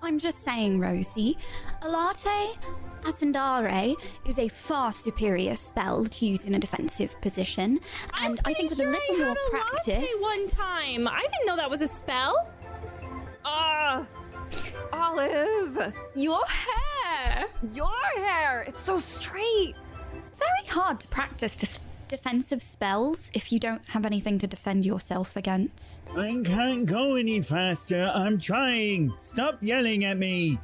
I'm just saying, Rosie. Alate Ascendare is a far superior spell to use in a defensive position, and I think with a little more practice. One time, I didn't know that was a spell. Olive! Your hair! It's so straight! Very hard to practice defensive spells if you don't have anything to defend yourself against. I can't go any faster. I'm trying. Stop yelling at me.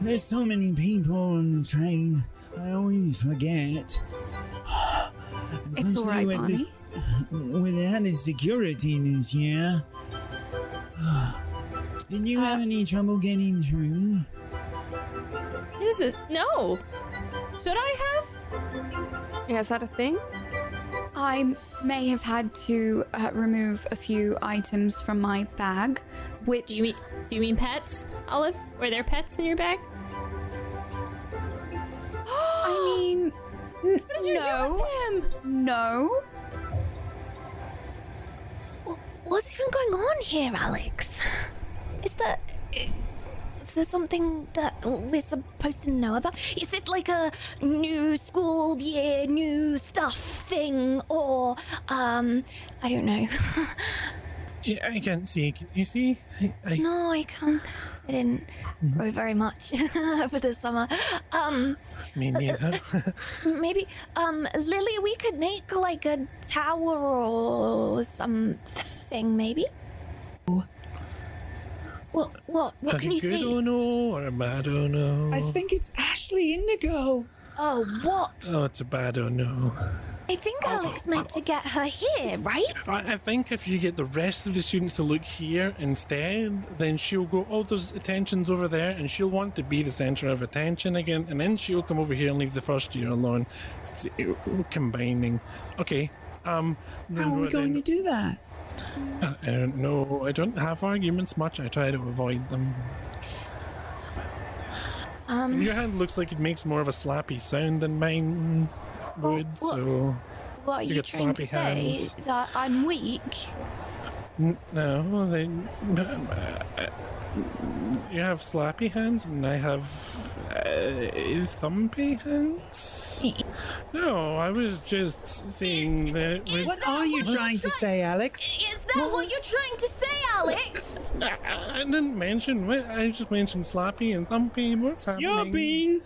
There's so many people on the train. I always forget. It's all right, Barney. With added security this year. Did you have any trouble getting through? Is it? No. Should I have? Yeah, is that a thing? I may have had to remove a few items from my bag, which... Do you mean pets, Olive? Were there pets in your bag? I mean... What did you do with him? No. What's even going on here, Alex? Is there something that we're supposed to know about? Is this like a new school year, new stuff thing, or I don't know. Yeah, I can't see. Can you see? No, I can't. I didn't grow very much over the summer. Me neither. Maybe, Lily, we could make like a tower or something, maybe. What can you see? A good no or a bad no? I think it's Ashley Indigo. Oh, what? Oh, it's a bad no. I think Alex meant to get her here, right? I think if you get the rest of the students to look here instead, then she'll go, oh, there's attention's over there, and she'll want to be the center of attention again, and then she'll come over here and leave the first year alone. We're combining. Okay. How are we going to do that? I don't know. I don't have arguments much. I try to avoid them. Your hand looks like it makes more of a slappy sound than mine would, so... What are you get trying to slappy say? hands. That I'm weak? No, they... You have slappy hands and I have thumpy hands? No, I was just saying that it was... What are you trying to say, Alex? Is that what you're trying to say, Alex? I didn't mention... I just mentioned slappy and thumpy. What's happening? You're being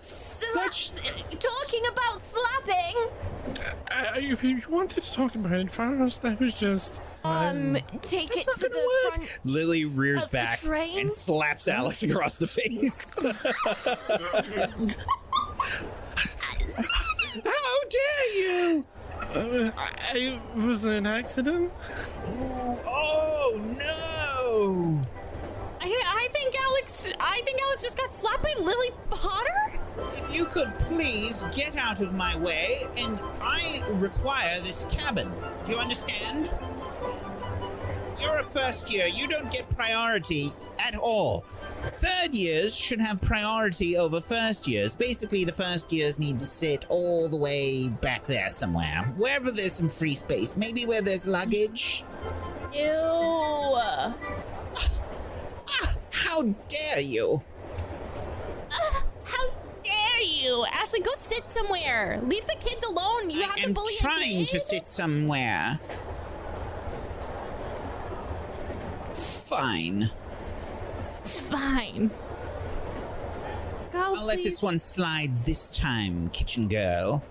Talking about slapping? If you wanted to talk about it first, that was just... Take it not to gonna the work. front. Lily rears Of the back train? and slaps Alex across the face. How dare you! It was an accident. Oh no! I think Alex just got slapped by Lily Potter? If you could please get out of my way, and I require this cabin. Do you understand? You're a first year. You don't get priority at all. Third years should have priority over first years. Basically, the first years need to sit all the way back there somewhere. Wherever there's some free space. Maybe where there's luggage. Ew. How dare you? How dare you? Ashley, go sit somewhere. Leave the kids alone. You have to bully a trying kid. to sit somewhere. Fine. Fine. Go, I'll let this one slide this time, kitchen girl.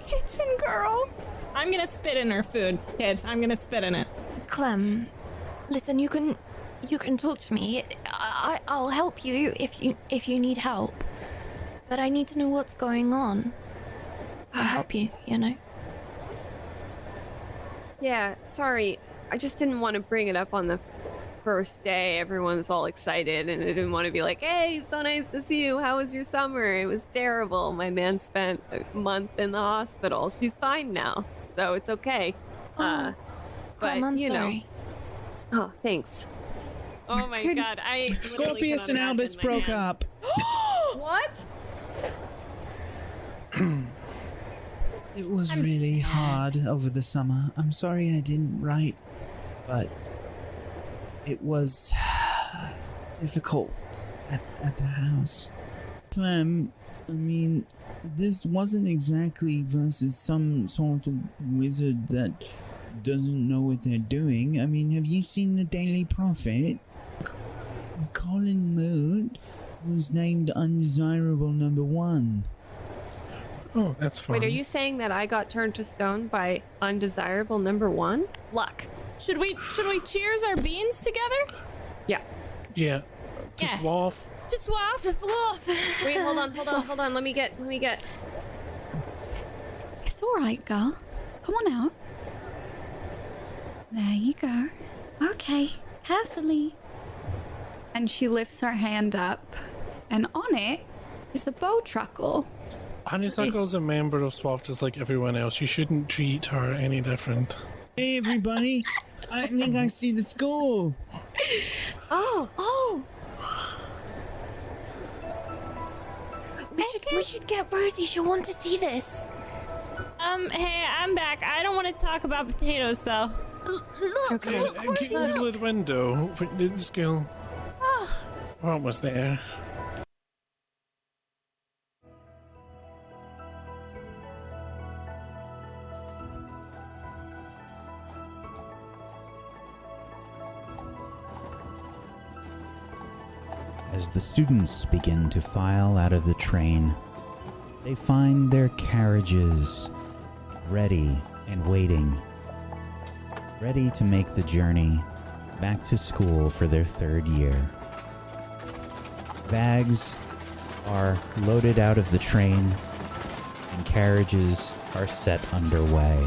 Kitchen girl. I'm gonna spit in her food, kid. I'm gonna spit in it. Clem, listen, you can talk to me. I'll help you if you need help. But I need to know what's going on. I'll help you, you know. Yeah, sorry. I just didn't want to bring it up on the first day. Everyone's all excited, and I didn't want to be like, hey, so nice to see you. How was your summer? It was terrible. My man spent a month in the hospital. She's fine now, so it's okay. Clem, but, I'm you sorry. know. Oh, thanks. Oh my god, I Scorpius and Albus broke up. What? It was really hard over the summer. I'm sorry I didn't write, but it was difficult at the house. Clem, I mean, this wasn't exactly versus some sort of wizard that doesn't know what they're doing. I mean, have you seen the Daily Prophet? Colin Mood was named undesirable number 1. Oh, that's fun. Wait, are you saying that I got turned to stone by undesirable number 1? Luck. Should we cheers our beans together? Yeah. Yeah. Just Yeah. waff. Just waff. Just wolf. Wait, hold on. Let me get. It's all right, girl. Come on out. There you go. Okay, carefully. And she lifts her hand up, and on it is a bow truckle. Honeysuckle's a member of SWAF just like everyone else. You shouldn't treat her any different. Hey, everybody! I think I see the school. Oh. We should get Rosie. She'll want to see this. Hey, I'm back. I don't want to talk about potatoes, though. Look, Keep in the middle of the window. The school. We're almost there. As the students begin to file out of the train, they find their carriages ready and waiting, ready to make the journey back to school for their 3rd year. Bags are loaded out of the train and carriages are set underway.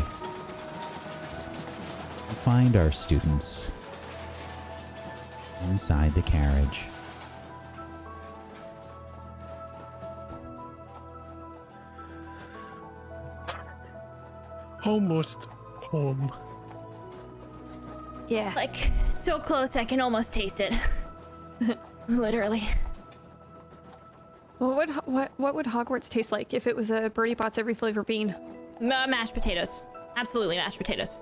We find our students inside the carriage. Almost home. Yeah. Like, so close I can almost taste it. Literally. What would Hogwarts taste like if it was a Birdie Bots every flavor bean? Mashed potatoes. Absolutely mashed potatoes.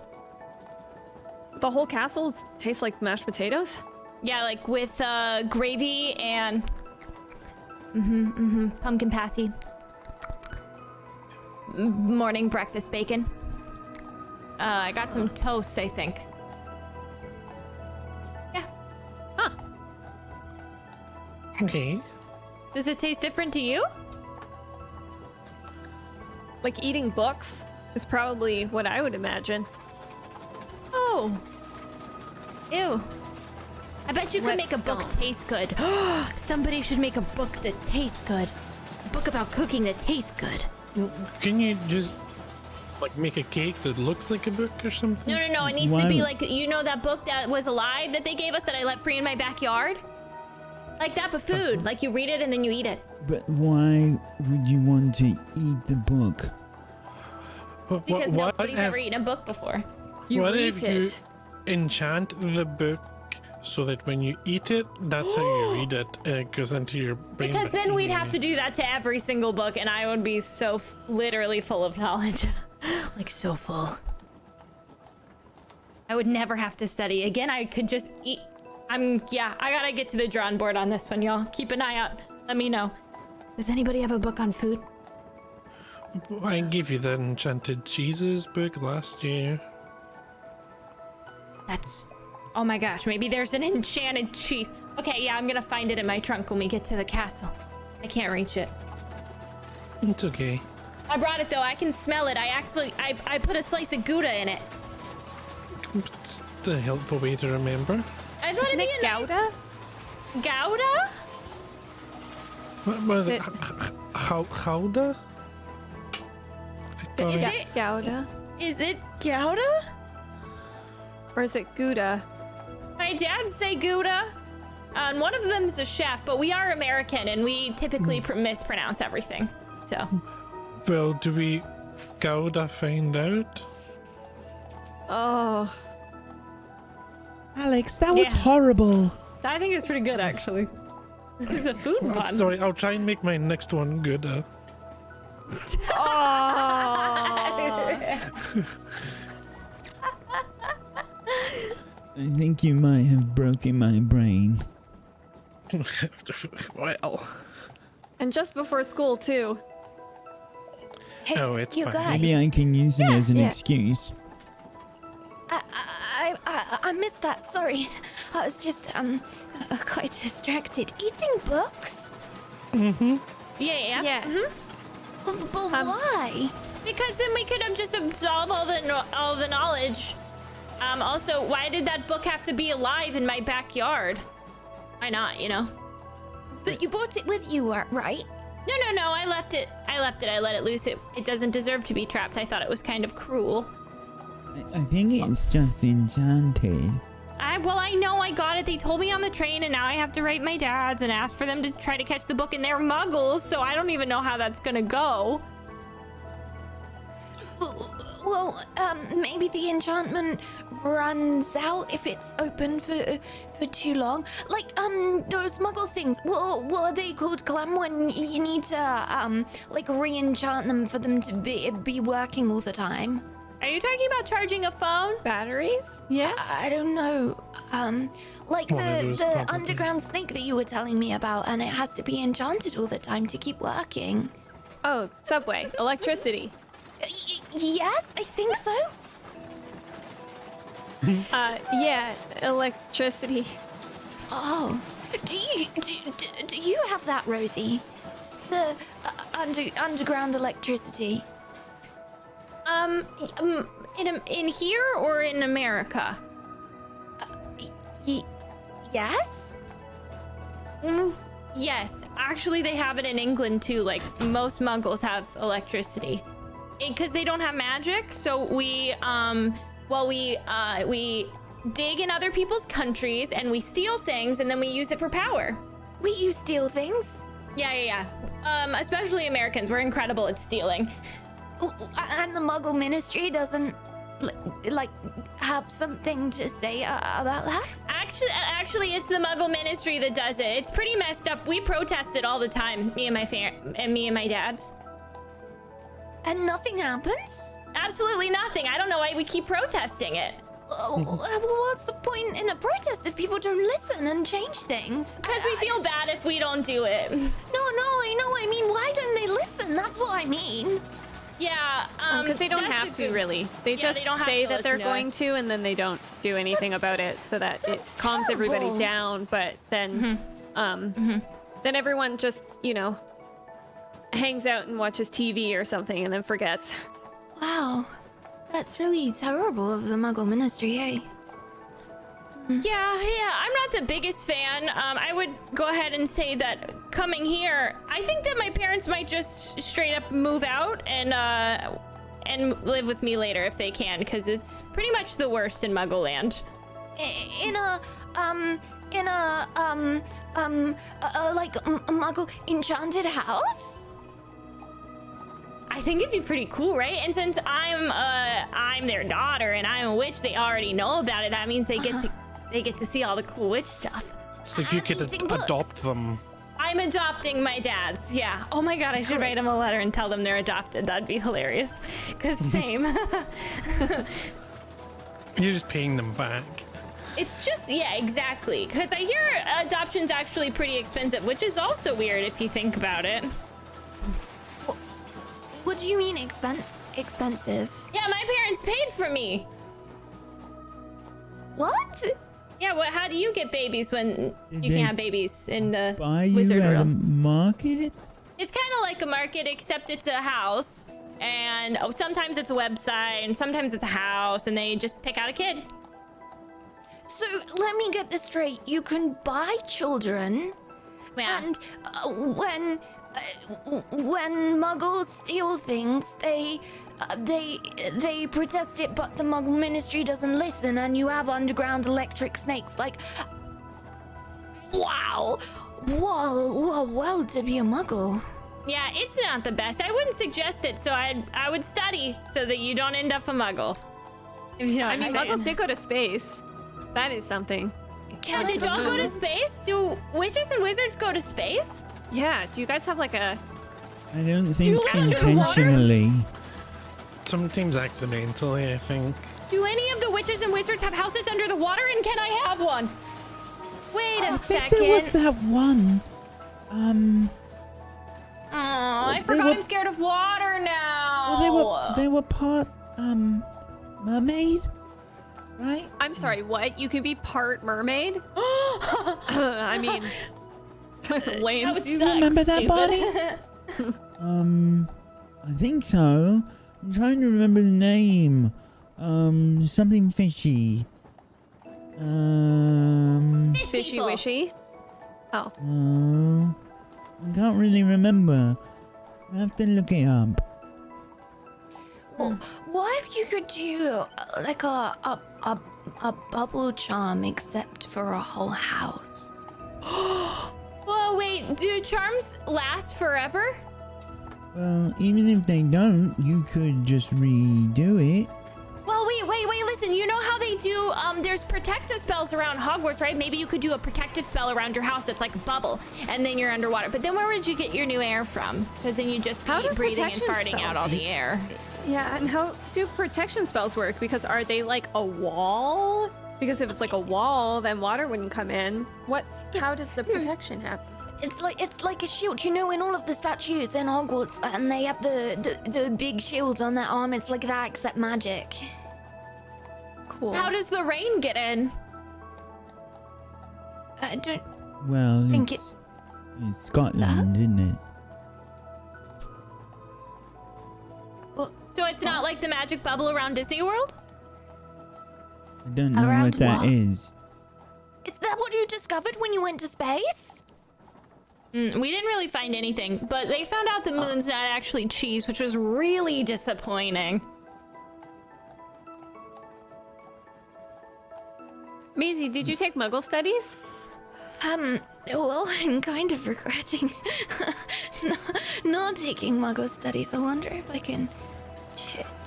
The whole castle tastes like mashed potatoes? Yeah, like with gravy and pumpkin passy. Morning breakfast bacon. I got some toast, I think. Yeah. Huh. Okay. Does it taste different to you? Like eating books is probably what I would imagine. Oh. Ew. I bet you could Wet make a book scone. taste good. Somebody should make a book that tastes good. A book about cooking that tastes good. Can you just like make a cake that looks like a book or something? No. It needs to be Why- like, you know, that book that was alive that they gave us that I let free in my backyard? Like that, but food. Like you read it and then you eat it. But why would you want to eat the book? Because What nobody's if- ever eaten a book before. You what read if it. you enchant the book so that when you eat it, that's how you read it, and it goes into your brain? Because then we'd have to do that to every single book and I would be so literally full of knowledge. Like so full. I would never have to study. Again, I could just eat. I gotta get to the drawing board on this one, y'all. Keep an eye out. Let me know. Does anybody have a book on food? I gave you the Enchanted Cheeses book last year. That's... Oh my gosh, maybe there's an enchanted cheese. Okay, yeah, I'm gonna find it in my trunk when we get to the castle. I can't reach it. It's okay. I brought it though, I can smell it. I put a slice of Gouda in it. It's a helpful way to remember. I thought Isn't it'd it be a nice... Gouda? Gouda? What was Is it? it- Gouda? I thought Is I- it? Gouda? Is it Gouda? Or is it Gouda? My dad say Gouda. And one of them's a chef, but we are American and we typically mispronounce everything. So... Well, do we Gouda find out? Oh. Alex, that was Yeah. horrible. I think it's pretty good, actually. It's a food Oh, pun. sorry, I'll try and make my next one good. I think you might have broken my brain. Well, And just before school, too. Hey, no, it's you fine. guys. Maybe I can use it as an yeah. excuse. I missed that. Sorry, I was just quite distracted. Eating books? Yeah. Yeah. But why? Because then we could have just absorbed all the knowledge. Also, why did that book have to be alive in my backyard? Why not, you know? But you brought it with you, right? No, I left it. I let it loose. It doesn't deserve to be trapped. I thought it was kind of cruel. I think it's just enchanted. I know I got it. They told me on the train, and now I have to write my dad's and ask for them to try to catch the book, and they're muggles, so I don't even know how that's gonna go. Well, maybe the enchantment runs out if it's open for too long. Like, those muggle things. What are they called, Clem, when you need to, like, re-enchant them for them to be working all the time? Are you talking about charging a phone? Batteries? Yeah. I don't know. Like One of those, the probably. underground snake that you were telling me about, and it has to be enchanted all the time to keep working. Oh, subway. Electricity. Yes, I think so. Yeah. Electricity. Oh, do you have that, Rosie? The underground electricity. In here or in America? Yes. Yes, actually they have it in England too. Like most muggles have electricity. Because they don't have magic, so we dig in other people's countries and we steal things and then we use it for power. You steal things? Yeah. Especially Americans, we're incredible at stealing. And the Muggle Ministry doesn't like have something to say about that? Actually, it's the Muggle Ministry that does it. It's pretty messed up. We protest it all the time, me and my dads. And nothing happens? Absolutely nothing. I don't know why we keep protesting it. What's the point in a protest if people don't listen and change things? Because we feel bad if we don't do it. No, I know. I mean, why don't they listen? That's what I mean. Yeah, Because they don't have to, really. They just they don't have say to that they're listen to going us. to, and then they don't do anything about it, so that it calms everybody terrible. down. But then, then everyone just, hangs out and watches TV or something, and then forgets. Wow, that's really terrible of the Muggle Ministry, eh? Yeah, I'm not the biggest fan. I would go ahead and say that coming here, I think that my parents might just straight up move out and live with me later if they can, because it's pretty much the worst in Muggle Land. In a Muggle enchanted house? I think it'd be pretty cool, right? And since I'm their daughter and I'm a witch, they already know about it. That means they get to see all the cool witch stuff. So you could eating books. adopt them. I'm adopting my dad's. Yeah. Oh my god, I should write them a letter and tell them they're adopted. That'd be hilarious. Cause same. You're just paying them back. It's just, yeah, exactly. Because I hear adoption's actually pretty expensive, which is also weird if you think about it. What do you mean expensive? Yeah, my parents paid for me. What? Yeah, well, how do you get babies when you They can't have babies in the Buy you wizard at a realm? market? It's kind of like a market, except it's a house. And sometimes it's a website, and sometimes it's a house, and they just pick out a kid. So let me get this straight. You can buy children, Yeah. and when Muggles steal things, they protest it, but the Muggle Ministry doesn't listen, and you have underground electric snakes. Like, wow, well, to be a Muggle. Yeah, it's not the best. I wouldn't suggest it, so I would study so that you don't end up a muggle. If you know what I I'm mean, saying. muggles did go to space. That is something. Oh, did y'all go to space? Do witches and wizards go to space? Yeah, do you guys have like a... I don't think you land underwater? intentionally. Sometimes accidentally, I think. Do any of the witches and wizards have houses under the water, and can I have one? Wait I a think second. there was that one. Oh, I they forgot were- I'm scared of water now. Well, they were part mermaid, right? I'm sorry, what? You can be part mermaid? I mean, lame. That would Do you suck, remember that, stupid. Bonnie? I think so. I'm trying to remember the name. Something fishy. Fish Fishy people. wishy. Oh. I can't really remember. I have to look it up. Well, what if you could do like a bubble charm except for a whole house? Whoa, wait, do charms last forever? Well, even if they don't, you could just redo it. Well, wait, listen, you know how they do, there's protective spells around Hogwarts, right? Maybe you could do a protective spell around your house that's like a bubble, and then you're underwater. But then where would you get your new air from? Because then you just How be do breathing and protection farting out spells- all the air. Yeah, and how do protection spells work? Because are they like a wall? Because if it's like a wall, then water wouldn't come in. What? How does the protection happen? It's like a shield. You know, in all of the statues in Hogwarts, and they have the big shield on their arm. It's like that, except magic. Cool. How does the rain get in? I don't. Well, Think it's Scotland, isn't it? Well, So it's not like the magic bubble around Disney World? I don't know Around what that what? is. is that what you discovered when you went to space? We didn't really find anything, but they found out the moon's not actually cheese, which was really disappointing. Maisie, did you take Muggle studies? Well, I'm kind of regretting not taking Muggle studies. I wonder if I can.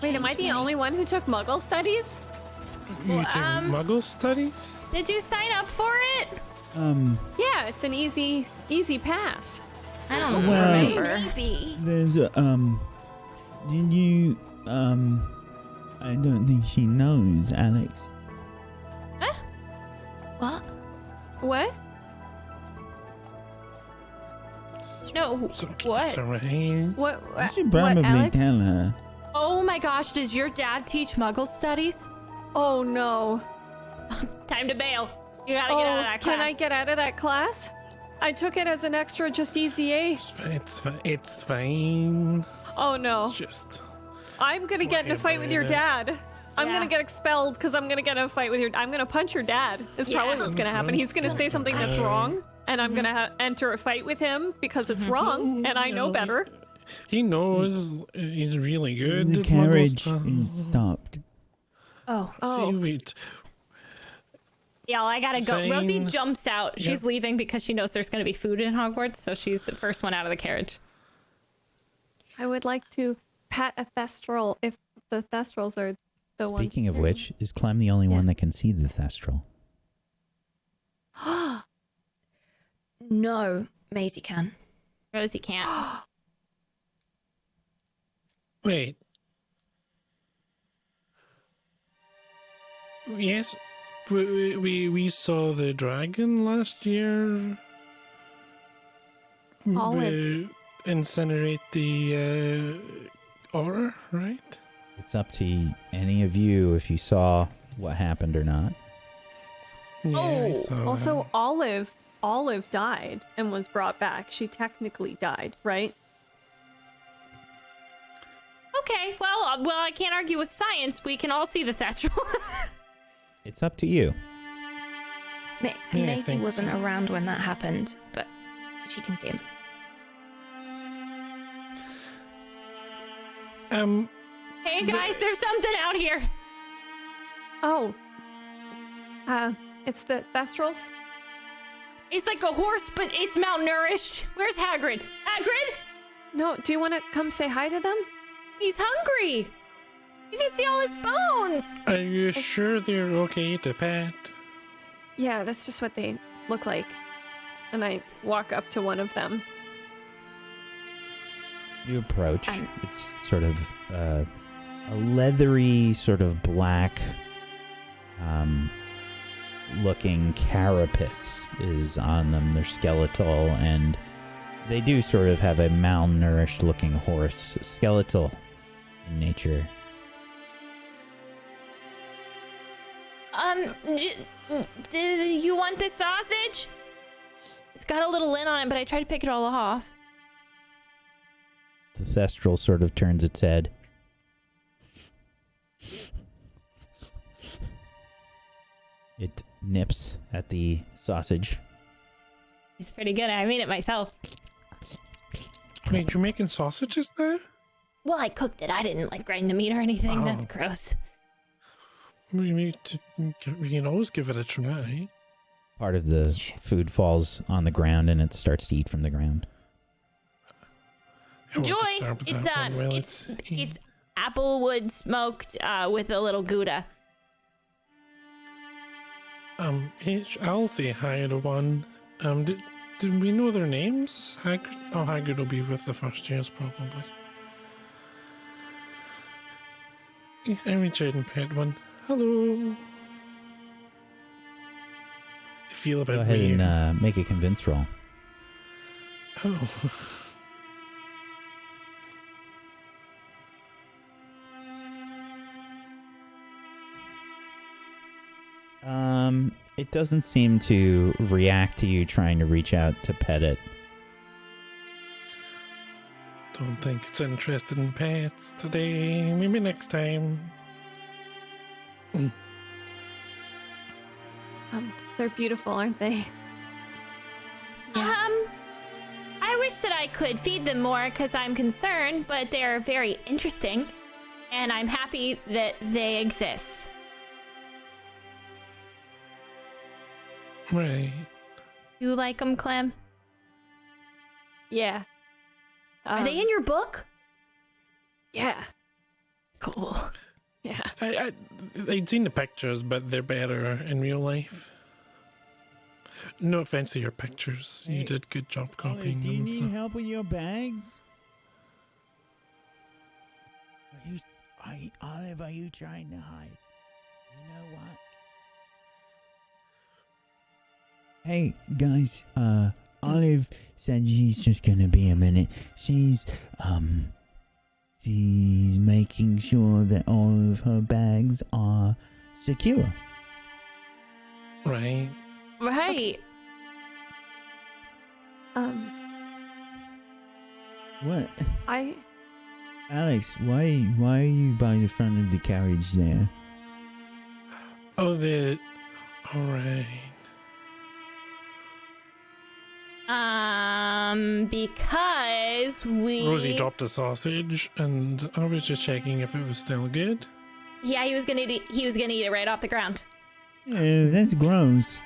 Wait, am I the only one who took Muggle studies? You take Muggle studies? Did you sign up for it? Yeah, it's an easy pass. I don't Well- remember. Maybe. There's did you, I don't think she knows, Alex. What? What? No, It's okay, what? It's alright. What? You should what, probably Alex? tell her. Oh my gosh, does your dad teach Muggle studies? Oh no. Time to bail. You gotta get out of that class. Can I get out of that class? I took it as an extra, just easy A. It's fine. Oh no. Just I'm gonna get in a fight with your dad. I'm Yeah. gonna get expelled because I'm gonna get in a fight with your. I'm gonna punch your dad. Is probably what's gonna happen. He's gonna say something that's wrong, and I'm gonna enter a fight with him because it's wrong, and I know better. he knows he's really good. The at Muggle carriage stuff. is stopped. Oh. See, wait. Yeah, I gotta go. Sane. Rosie jumps out. She's Yep. leaving because she knows there's gonna be food in Hogwarts, so she's the first one out of the carriage. I would like to pat a thestral if the thestrals are the ones. Speaking of which, is Clem the only one that can see the thestral? No, Maisie can. Rosie can't. Wait. Yes, we saw the dragon last year. Olive. Incinerate the aura, right? It's up to any of you if you saw what happened or not. Yeah, I Oh, saw also Olive died and was brought back. She technically died, right? Okay, well, I can't argue with science. We can all see the thestral. It's up to you. Yeah, Maisie thanks. wasn't around when that happened, but she can see him. Hey guys, there's something out here. Oh. It's the thestrals. It's like a horse, but it's malnourished. Where's Hagrid? Hagrid? No, do you want to come say hi to them? He's hungry. You can see all his bones. Are you sure they're okay to pet? Yeah, that's just what they look like. And I walk up to one of them. You approach. It's sort of a leathery, sort of black, looking carapace is on them. They're skeletal, and they do sort of have a malnourished looking horse, skeletal in nature. Do you want this sausage? It's got a little lint on it, but I tried to pick it all off. The Thestral sort of turns its head. It nips at the sausage. It's pretty good. I made it myself. Wait, you're making sausages there? Well, I cooked it. I didn't like grind the meat or anything. Oh. That's gross. You can always give it a try. Part of the food falls on the ground, and it starts to eat from the ground. I won't Joy, disturb that one while it's applewood smoked with a little Gouda. I'll say hi to one. Do we know their names? Hagrid will be with the first years probably. I reach out and pet one. Hello. I feel a bit Go ahead weird. and make a convince roll. Oh. It doesn't seem to react to you trying to reach out to pet it. Don't think it's interested in pets today. Maybe next time. They're beautiful, aren't they? I wish that I could feed them more because I'm concerned, but they're very interesting, and I'm happy that they exist. Right. You like them, Clem? Yeah. Are they in your book? Yeah. Cool. Yeah. I'd seen the pictures, but they're better in real life. No offense to your pictures. You did good job copying Do you them. need So. help with your bags? Olive, are you trying to hide? You know what? Hey, guys, Olive said she's just gonna be a minute. She's making sure that all of her bags are secure. Right. Right. What? Alex, why are you by the front of the carriage there? Oh, alright. Because Rosie dropped a sausage, and I was just checking if it was still good. Yeah, he was gonna eat it right off the ground. Oh, that's gross.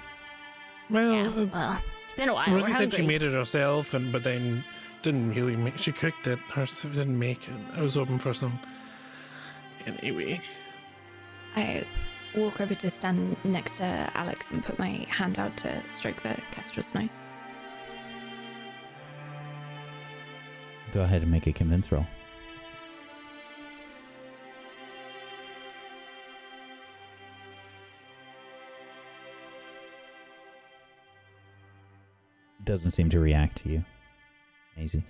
Well, Yeah, well, it's been a while. Rosie We're said she hungry. made it herself, but then didn't really make. She cooked it herself, didn't make it. I was hoping for some. Anyway. I walk over to stand next to Alex and put my hand out to stroke the kestrel's nose. Go ahead and make a convince roll. Doesn't seem to react to you. Easy.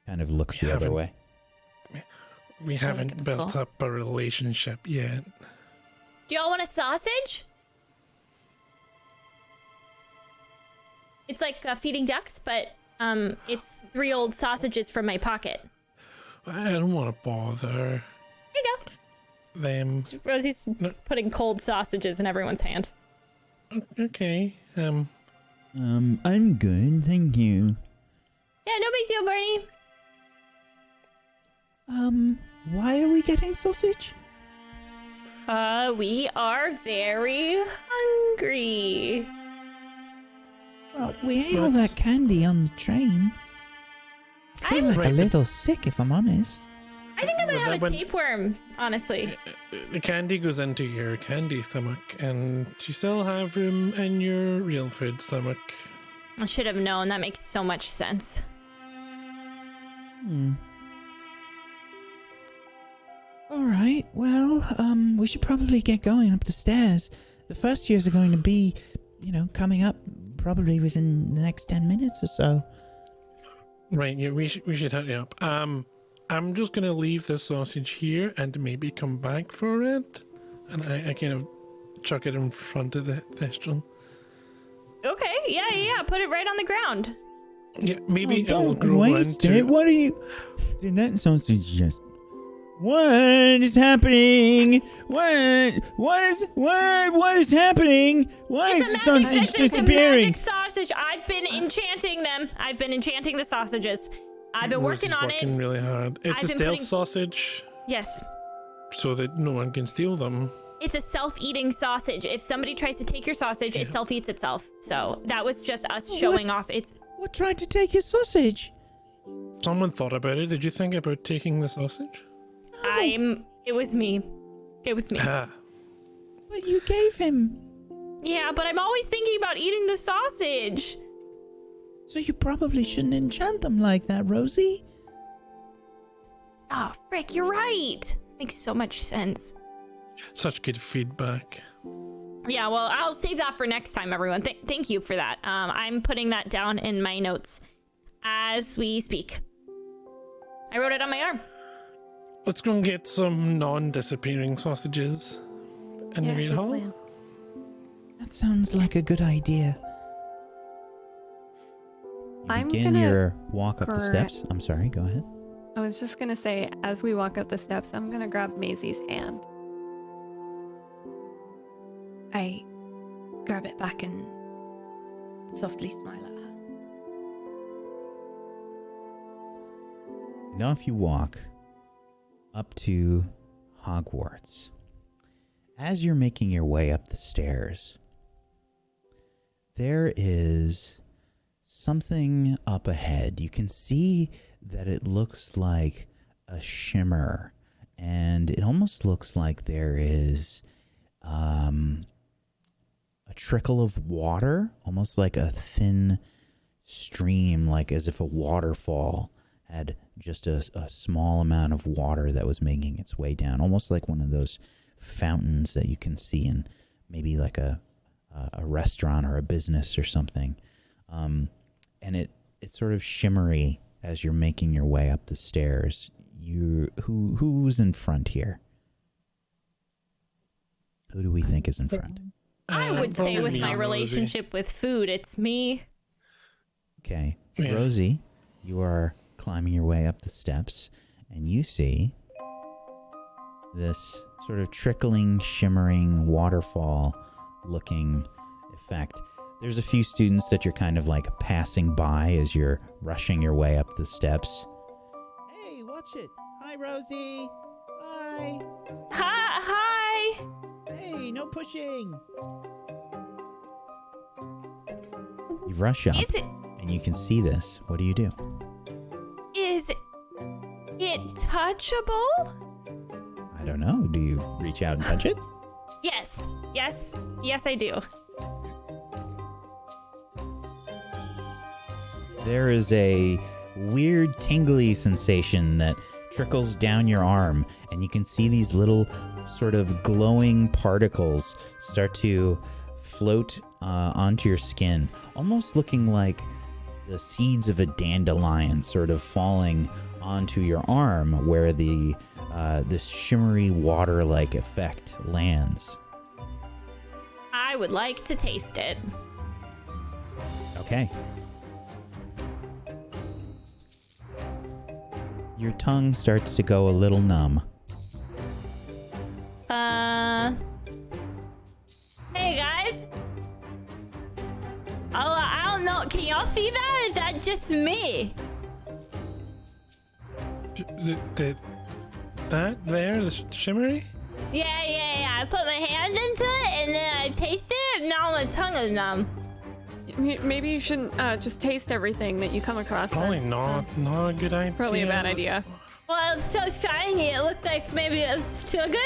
Kind of looks the other way. We haven't at the built floor. up a relationship yet. Do y'all want a sausage? It's like feeding ducks, but it's 3 old sausages from my pocket. I don't want to bother There you go. them. Rosie's putting cold sausages in everyone's hand. Okay. I'm good, thank you. Yeah, no big deal, Bernie. Why are we getting sausage? We are very hungry. Well, we ate all that candy on the train. I feel like a little sick, if I'm honest. I think I'm gonna Well, have that a tapeworm, honestly. The candy goes into your candy stomach, and you still have room in your real food stomach. I should have known. That makes so much sense. All right. right. Well, we should probably get going up the stairs. The first years are going to be, coming up probably within the next 10 minutes or so. Right, yeah, we should hurry up. I'm just gonna leave the sausage here and maybe come back for it. And I kind of chuck it in front of the Thestral. Okay, yeah. Put it right on the ground. Yeah, maybe it will Don't grow waste into... it. What are you... Dude, that sausage just... What is happening? What is happening? Why is the sausage disappearing? It's a magic sausage. I've been enchanting them. I've been enchanting the sausages. I've been working on it. Working really hard. It's a stealth sausage. Yes. So that no one can steal them. It's a self-eating sausage. If somebody tries to take your sausage, it self-eats itself. So that was just us showing off. What tried to take your sausage? Someone thought about it. Did you think about taking the sausage? It was me. It was me. Ah. But you gave him. Yeah, but I'm always thinking about eating the sausage. So you probably shouldn't enchant them like that, Rosie. Oh, frick, you're right. Makes so much sense. Such good feedback. Yeah, well, I'll save that for next time, everyone. Thank you for that. I'm putting that down in my notes as we speak. I wrote it on my arm. Let's go and get some non-disappearing sausages in the Great Hall. Plan. That sounds like a good idea. You begin your walk up the steps. I'm sorry, go ahead. I was just gonna say, as we walk up the steps, I'm gonna grab Maisie's hand. I grab it back and softly smile at her. Now if you walk up to Hogwarts, as you're making your way up the stairs, there is something up ahead. You can see that it looks like a shimmer, and it almost looks like there is a trickle of water, almost like a thin stream, like as if a waterfall had just a small amount of water that was making its way down, almost like one of those fountains that you can see in maybe like a restaurant or a business or something. And it's sort of shimmery as you're making your way up the stairs. Who's in front here? Who do we think is in front? I would say probably with me my and Rosie. relationship with food, it's me. Okay. Yeah. Rosie, you are climbing your way up the steps, and you see this sort of trickling, shimmering, waterfall-looking effect. There's a few students that you're kind of like passing by as you're rushing your way up the steps. Hey, watch it. Hi, Rosie. Hi. Hi. Hey, no pushing. You rush up, Is and you can see this. What do you do? it touchable? I don't know. Do you reach out and touch it? Yes, I do. There is a weird tingly sensation that trickles down your arm, and you can see these little sort of glowing particles start to float onto your skin, almost looking like the seeds of a dandelion sort of falling onto your arm where the this shimmery water-like effect lands. I would like to taste it. Okay. Your tongue starts to go a little numb. Hey guys. Oh, I don't know. Can y'all see that? Or is that just me? That there, the shimmery? Yeah. I put my hand into it and then I tasted it. And now my tongue is numb. Maybe you shouldn't just taste everything that you come across. Probably then. not a good idea. Probably a bad idea. Well, it's so shiny. It looks like maybe it's sugar.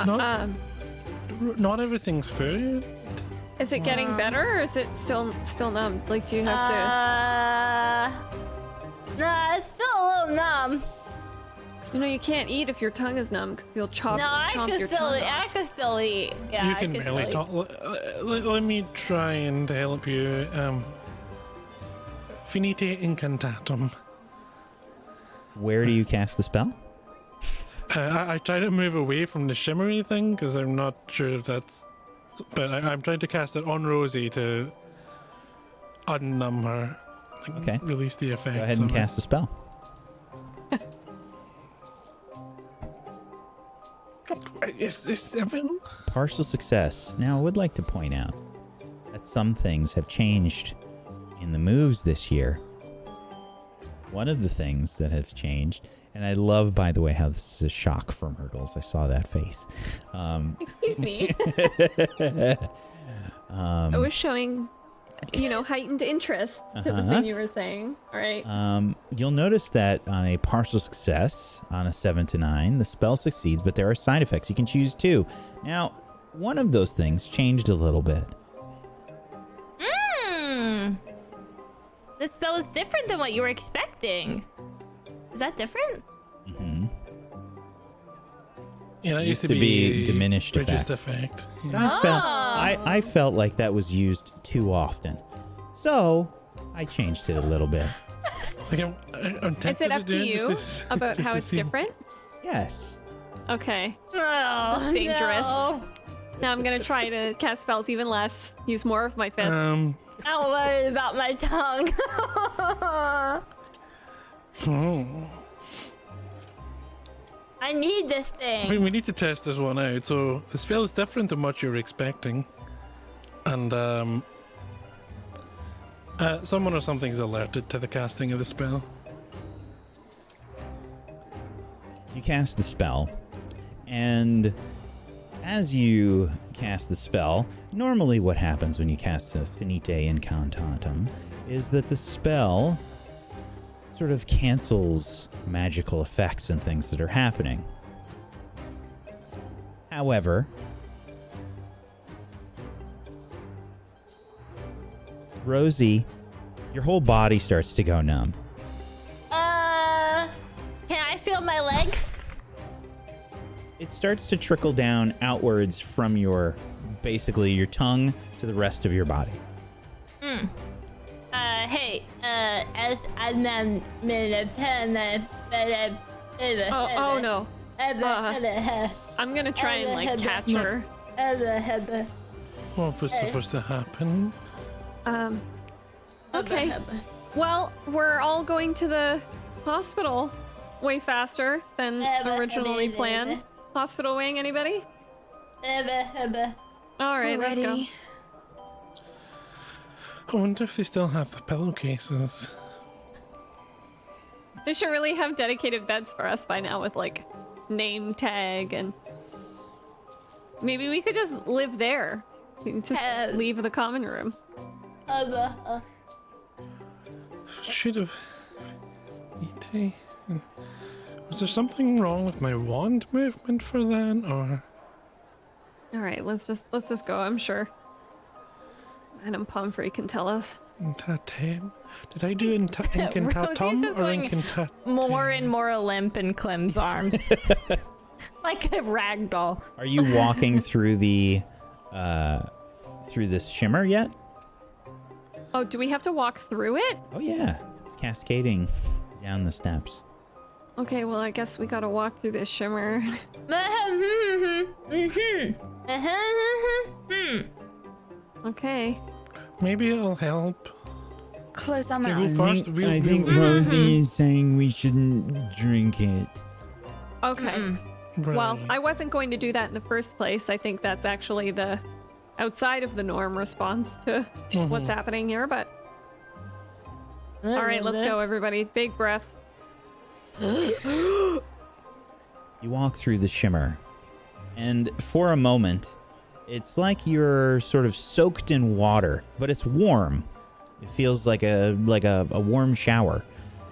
Not everything's food. Is it getting better, or is it still numb? Like, do you have to? Nah, it's still a little numb. You know, you can't eat if your tongue is numb because you'll chomp your tongue off. I could still eat. Yeah, You can barely talk. Let me try and help you. Finite incantatum. Where do you cast the spell? I try to move away from the shimmery thing because I'm not sure if that's. But I'm trying to cast it on Rosie to unnumb her. Okay. Release the effect. Go ahead and cast the spell. Is this 7? Partial success. Now, I would like to point out that some things have changed in the moves this year. One of the things that have changed, and I love, by the way, how this is a shock for Myrtles. I saw that face. Excuse me. I was showing, heightened interest to the thing you were saying. All right. You'll notice that on a partial success, on a 7 to 9, the spell succeeds, but there are side effects. You can choose 2. Now, one of those things changed a little bit. This spell is different than what you were expecting. Is that different? Mm-hmm. Yeah, that used to be diminished reduced effect. Yeah. I felt like that was used too often, so I changed it a little bit. I'm Is it up to you about how it's different? Yes. Okay. Oh, That's dangerous. No. Now I'm gonna try to cast spells even less. Use more of my fists. I'm worried about my tongue. I need this thing. I mean, we need to test this one out. So the spell is different than what you were expecting, and someone or something's alerted to the casting of the spell. You cast the spell, and as you cast the spell, normally what happens when you cast a Finite Incantatum is that the spell sort of cancels magical effects and things that are happening. However, Rosie, your whole body starts to go numb. Can I feel my leg? It starts to trickle down outwards from your tongue to the rest of your body. Hey, Oh no. I'm gonna try and catch her. What was supposed to happen? Okay. Well, we're all going to the hospital way faster than originally planned. Hospital wing, anybody? All right, let's go. I wonder if they still have the pillowcases. They should really have dedicated beds for us by now with name tag, and maybe we could just live there. We can just leave the common room. Should have. Was there something wrong with my wand movement for that, or? All right, let's just go. I'm sure Madame Pomfrey can tell us. Incatem? Did I do incantatum or incantatum? More and more limp in Clem's arms. Like a ragdoll. Are you walking through the through this shimmer yet? Oh, do we have to walk through it? Oh yeah, it's cascading down the steps. Okay, well I guess we gotta walk through this shimmer. Okay. Maybe it'll help. Close our Okay, mouths. I think Rosie is saying we shouldn't drink it. Okay. Right. Well, I wasn't going to do that in the first place. I think that's actually the outside of the norm response to what's happening here, but all right, let's go, everybody. Big breath. You walk through the shimmer, and for a moment, it's like you're sort of soaked in water, but it's warm. It feels like a warm shower,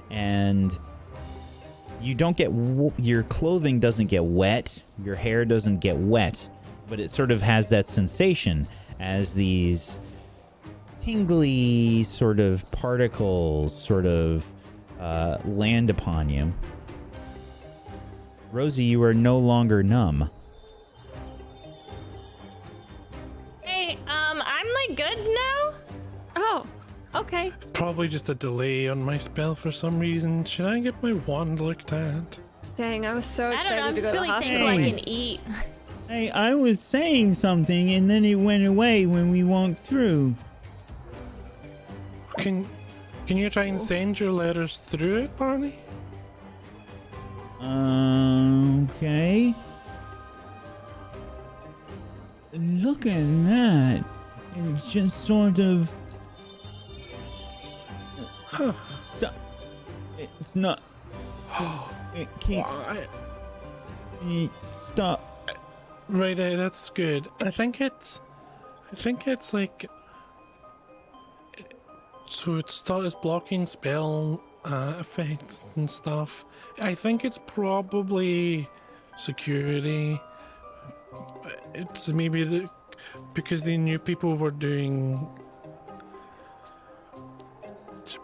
and you don't get your clothing doesn't get wet, your hair doesn't get wet, but it sort of has that sensation as these tingly sort of particles sort of land upon you. Rosie, you are no longer numb. Hey, I'm like good now. Oh, okay. Probably just a delay on my spell for some reason. Should I get my wand looked at? Dang, I was so I excited don't know. I'm to just go to the really hospital. thankful I Hey. can eat. Hey, I was saying something and then it went away when we walked through. Can you try and send your letters through it, Barney? Okay. Look at that. It's just sort of. It's not. It keeps. It stop. Right, that's good. I think it's like. So it's blocking spell effects and stuff. I think it's probably security. It's maybe because they knew people were doing.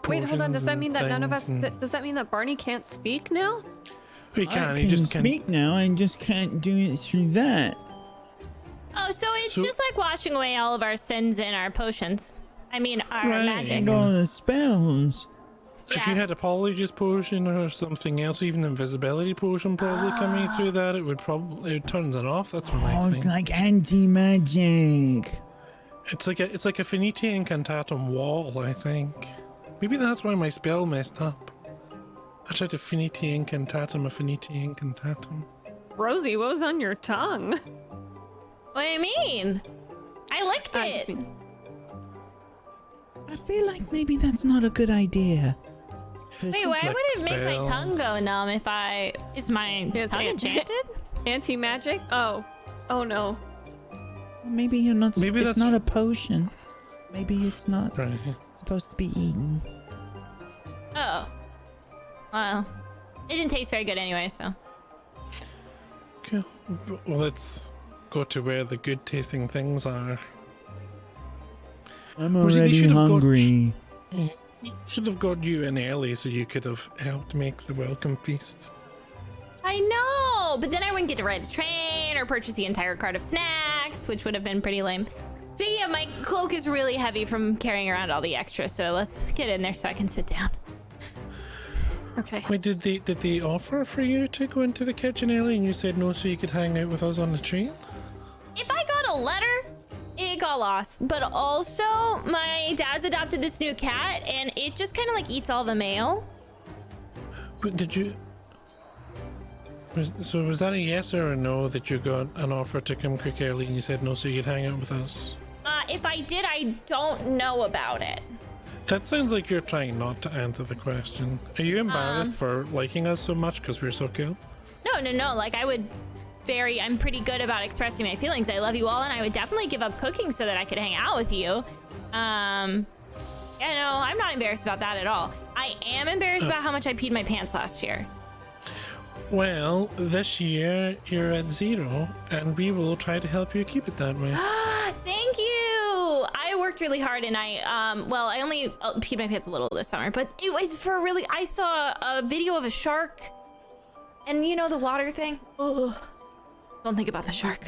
Wait, hold on. Does that mean that none of us? and- Does that mean that Barney can't speak now? He can. I He just can can't. speak now. I just can't do it through that. Oh, so it's So- just like washing away all of our sins and our potions. I mean, our Right. magic. And all the spells. If you Yeah. had a Polyjuice potion or something else, even invisibility potion probably coming through that, it would turn it off. That's what Oh, I it's think. like anti-magic. It's like a Finite Incantatum wall, I think. Maybe that's why my spell messed up. I tried to Finite Incantatum, a Finite Incantatum. Rosie, what was on your tongue? What do you mean? I licked I it. just mean- I feel like maybe that's not a good idea. Wait, why like would it make my tongue go spells. numb if I... Is my It's tongue enchanted? Anti-magic? Oh no. Maybe you're not. Maybe it's that's- not a potion. Maybe it's not Right. supposed to be eaten. Oh. Well, it didn't taste very good anyway, so... Okay. Well, let's go to where the good tasting things are. I'm Rosie, they already should have got- hungry. Should have got you in early so you could have helped make the welcome feast. I know, but then I wouldn't get to ride the train or purchase the entire cart of snacks, which would have been pretty lame. But yeah, my cloak is really heavy from carrying around all the extras, so let's get in there so I can sit down. Okay. Wait, did they offer for you to go into the kitchen early and you said no so you could hang out with us on the train? If I got a letter, it got lost. But also, my dad's adopted this new cat, and it just kind of like eats all the mail. But did you... Was that a yes or a no that you got an offer to come quick early and you said no so you could hang out with us? If I did, I don't know about it. That sounds like you're trying not to answer the question. Are you embarrassed for liking us so much because we're so cool? No. Like, I'm pretty good about expressing my feelings. I love you all, and I would definitely give up cooking so that I could hang out with you. Yeah, no, I'm not embarrassed about that at all. I am embarrassed about how much I peed my pants last year. Well, this year you're at 0 and we will try to help you keep it that way. Thank you. I worked really hard, and I only peed my pants a little this summer, but it was for really. I saw a video of a shark, and you know the water thing. Ugh. Don't think about the shark.